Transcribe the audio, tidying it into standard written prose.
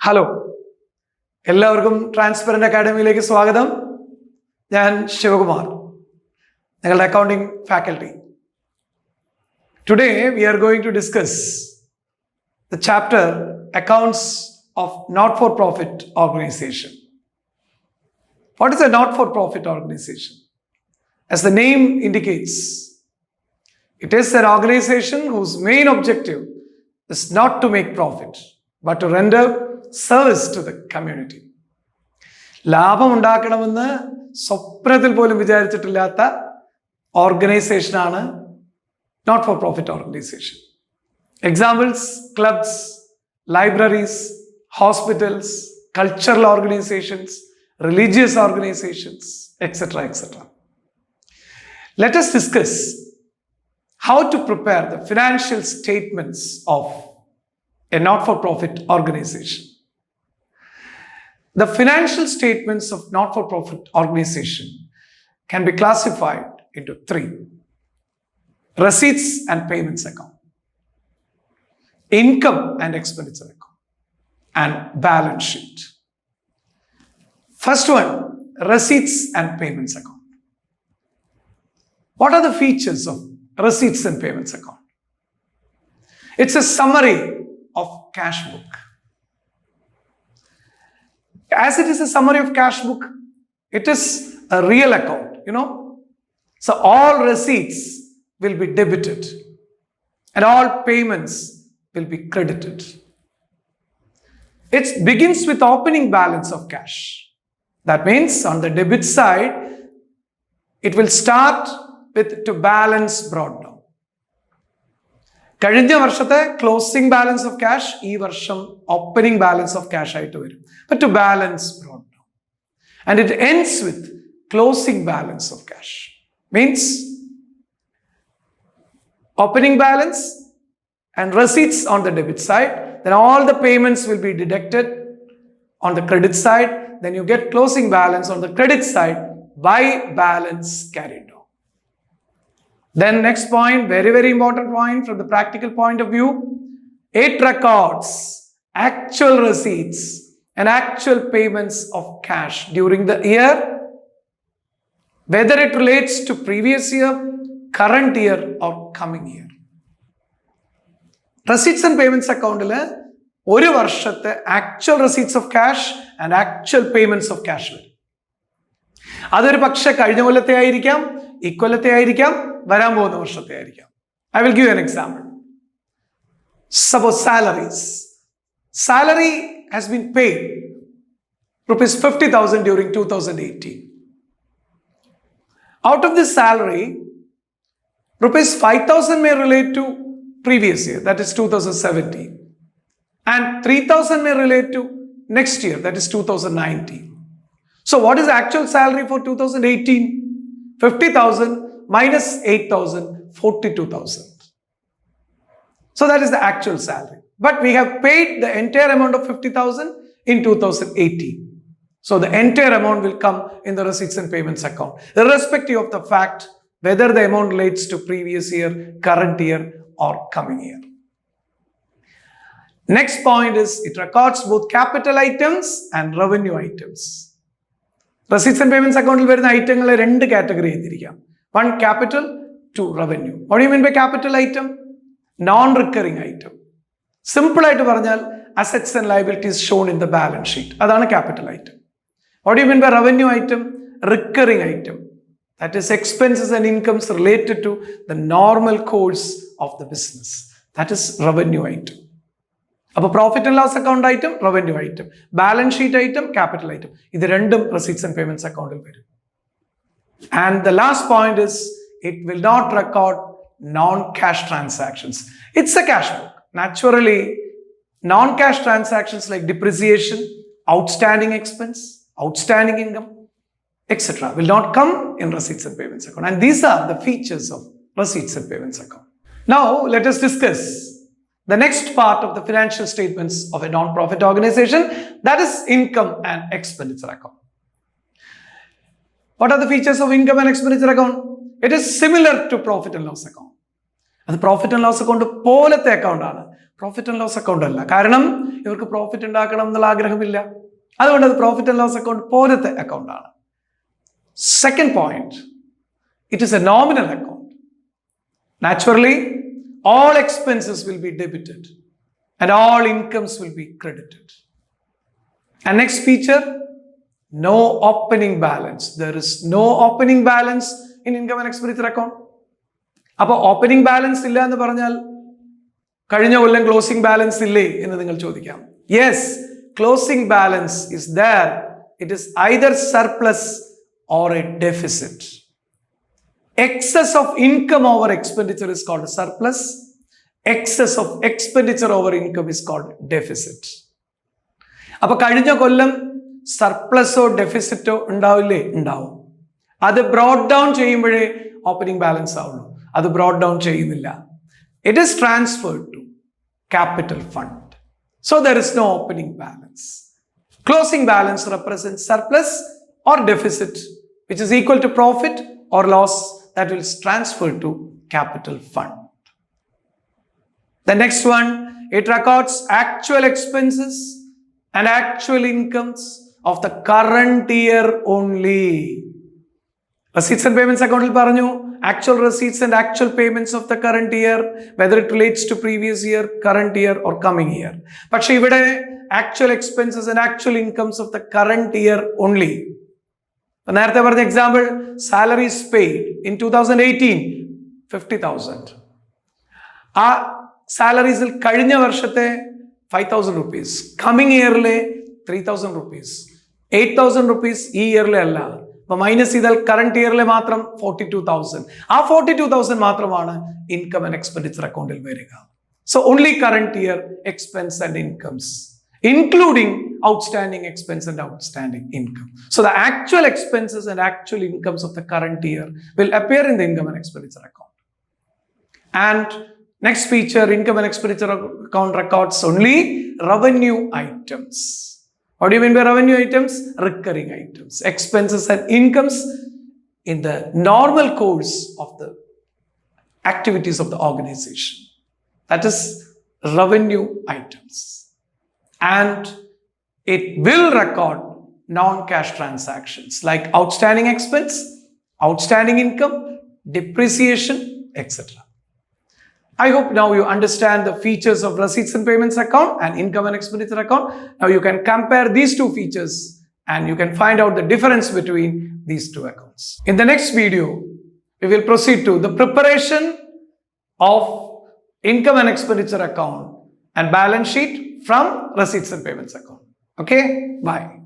Hello, എല്ലാവർക്കും transparent അക്കാഡമിയിലേക്ക് സ്വാഗതം. ഞാൻ ശിവകുമാർ, നിങ്ങളുടെ accounting faculty. Today we are going to discuss the chapter accounts of not for profit organisation. What is a not for profit organization? As the name indicates, it is an organization whose main objective is not to make profit, but to render service to the community. ലാഭം ഉണ്ടാക്കണമെന്ന് സ്വപ്നത്തിൽ പോലും വിചാരിച്ചിട്ടില്ലാത്ത ഓർഗനൈസേഷനാണ് not for profit organisation. Examples: clubs, libraries, hospitals, cultural organisations, religious organizations, etc. etc. Let us discuss how to prepare the financial statements of a not-for-profit organization. The financial statements of not-for-profit organization can be classified into three: receipts and payments account, income and expenditure account, and balance sheet. First one, receipts and payments account. What are the features of receipts and payments account? It's a summary of cash book. As it is a summary of cash book, it is a real account, So all receipts will be debited and all payments will be credited. It begins with opening balance of cash. That means on the debit side, it will start with to balance brought down. കഴിഞ്ഞ വർഷത്തെ closing balance of cash ഈ വർഷം opening balance of cash ആയിട്ട് വരും. But to balance brought down. And it ends with closing balance of cash. Means opening balance and receipts on the debit side. Then all the payments will be deducted on the credit side. Then you get closing balance on the credit side by balance carried on. Then next point, very, very important point from the practical point of view, it records actual receipts and actual payments of cash during the year, whether it relates to previous year, current year or coming year. Receipts and payments account ഒരു വർഷത്തെ actual receipts of cash and actual payments of cash വരും. അതൊരു പക്ഷെ കഴിഞ്ഞ കൊല്ലത്തെ ആയിരിക്കാം, ഇക്കൊല്ലത്തെ ആയിരിക്കാം, വരാൻ പോകുന്ന വർഷത്തെ ആയിരിക്കാം. I will give an example. Suppose salary has been paid rupees 50,000 during 2018. Out of this salary, rupees 5,000 may relate to previous year, that is 2017. And 3,000 may relate to next year, that is 2019. So what is the actual salary for 2018? 50,000 minus 8,000, 42,000. So that is the actual salary. But we have paid the entire amount of 50,000 in 2018. So the entire amount will come in the receipts and payments account, irrespective of the fact whether the amount relates to previous year, current year or coming year. Next point is it records both capital items and revenue items. Receipts and payments account il varuna items rendu category ചെയ്തിരിക്കാം. One capital, two revenue. What do you mean by capital item? Non-recurring item. Simple ആയിട്ട് പറഞ്ഞാൽ assets and liabilities shown in the balance sheet. അതാണ് capital item. What do you mean by revenue item? Recurring item. That is expenses and incomes related to the normal course of the business. That is revenue item. അപ്പോൾ profit and loss account item, revenue item, balance sheet item, capital item, ഇത് രണ്ടും receipts and payments അക്കൗണ്ടിൽ വരും. And the last point is it will not record non cash transactions. It's a cash book. Naturally non cash transactions like depreciation, outstanding expense, outstanding income, etc. will not come in receipts and payments account. And these are the features of receipts and payments account. Now, let us discuss the next part of the financial statements of a non-profit organization, that is income and expenditure account. What are the features of income and expenditure account? It is similar to profit and loss account. അത് profit and loss account പോലത്തെ account ആണ്, profit and loss account അല്ല. കാരണം ഇവർക്ക് profit ഉണ്ടാക്കണം എന്നുള്ള ആഗ്രഹമില്ല. അതുകൊണ്ട് അത് പ്രോഫിറ്റ് ആൻഡ് ലോസ് അക്കൗണ്ട് പോലത്തെ അക്കൗണ്ട് ആണ്. Second point, it is A nominal account. Naturally all expenses will be debited and all incomes will be credited. And next feature, no opening balance. There is no opening balance in income and expenditure account. അപ്പോൾ opening balance ഇല്ല എന്ന് പറഞ്ഞാൽ കഴിഞ്ഞ കൊല്ലം closing balance ഇല്ലേ എന്ന് നിങ്ങൾ ചോദിക്കാം. Yes, closing balance is there. It is either surplus or a deficit. Excess of income over expenditure is called surplus. Excess of expenditure over income is called deficit. അപ്പൊ കഴിഞ്ഞ കൊല്ലം സർപ്ലസോ ഡെഫിസിറ്റോ ഉണ്ടാവില്ലേ? ഉണ്ടാവും. അത് ബ്രോഡ് ഡൗൺ ചെയ്യുമ്പോഴേ ഓപ്പണിംഗ് ബാലൻസ് ആവുള്ളൂ. അത് broad down ചെയ്യുന്നില്ല. It is transferred to capital fund. So there is no opening balance. Closing balance represents surplus or deficit, which is equal to profit or loss that will transfer to capital fund. The next one, it records actual expenses and actual incomes of the current year only. Receipts and payments account il paranju actual receipts and actual payments of the current year, whether it relates to previous year, current year or coming year. പക്ഷേ ഇവിടെ actual expenses and actual incomes of the current year only. നേരത്തെ പറഞ്ഞ example, salaries paid in 2018 50,000. ആ സാലറീസിൽ കഴിഞ്ഞ വർഷത്തെ 5,000 rupees, coming ഇയറിലെ 3,000 rupees, 8,000 rupees ഈ ഇയറിലെ അല്ല. അപ്പൊ മൈനസ് ചെയ്താൽ കറണ്ട് ഇയറിലെ മാത്രം 42,000. ആ 42,000 മാത്രമാണ് ഇൻകം ആൻഡ് എക്സ്പെൻഡിച്ചർ അക്കൗണ്ടിൽ വരിക. So only current year expense and incomes, including outstanding expense and outstanding income. So the actual expenses and actual incomes of the current year will appear in the income and expenditure account. And next feature, income and expenditure account records only revenue items. What do you mean by revenue items? Recurring items, expenses and incomes in the normal course of the activities of the organization. That is revenue items. And it will record non-cash transactions like outstanding expense, outstanding income, depreciation, etc. I hope now you understand the features of receipts and payments account and income and expenditure account. Now you can compare these two features and you can find out the difference between these two accounts. In the next video, we will proceed to the preparation of income and expenditure account and balance sheet from receipts and payments account. Okay, bye.